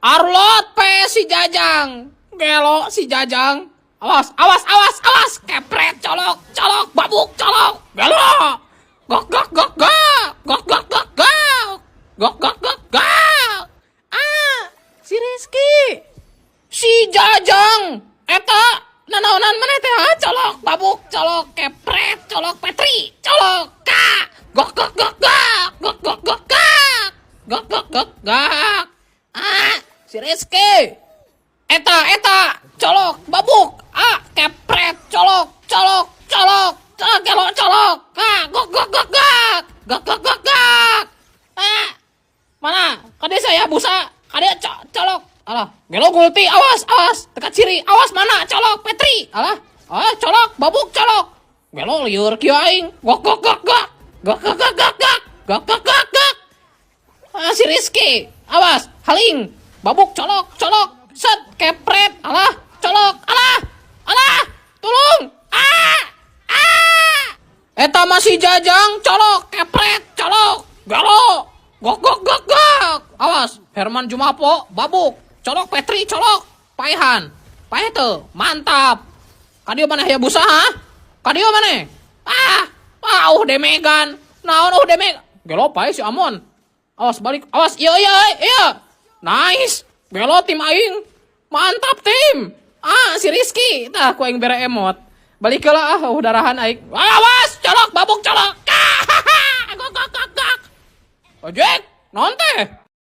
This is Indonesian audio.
Arlot pe si Jajang. Gelo si Jajang. Awas, awas, awas, awas. Kepret, colok, colok, babuk, colok. Gelo. Gok, gok, gok, gok. Gok, gok, gok, gok. Gok, gok, gok, gok. Ah, si Rizky. Si Jajang. Eta, nanaonan mana teh ha? Colok, babuk, colok, kepret, colok, Petri, colok, kak. Gok, gok, gok, gok. Gok, gok, gok, gok. Gok, gok, gok, gok. Ah, si Rizky. Eta, colok, babuk, kepret, colok, colok, colok, colok, gelo, colok, gok, gok, gok, gok, gok, gok, gok, gok, mana, kade saya busa, kade colok, alah, gelo gulti, awas, awas, dekat ciri, awas mana, colok, Petri, alah, colok, babuk, colok, gelo liur kieu aing, gok, gok, gok, gok, gok, gok, gok, gok, gok, gok, gok, gok, si Rizky, awas, haling, babuk, colok, colok, set, kepret, alah, colok, alah, tolong, eta masih Jajang, colok, kepret, colok, galo, gok, gok, gok, gok, awas, Herman Jumapo, babuk, colok, Petri, colok, Paihan, Paete, mantap, kadio mana ya busa, ha? Kadio mana? Demegan, naon Demegan, gelo pae si Amon, awas balik, awas, iya, nice, gelo tim aing, mantap tim, si Rizky, tah ku aing bere emot, balik lah, darahan aing, awas, colok, babuk, colok, gok, gok, gok, gok, ojek, non teh.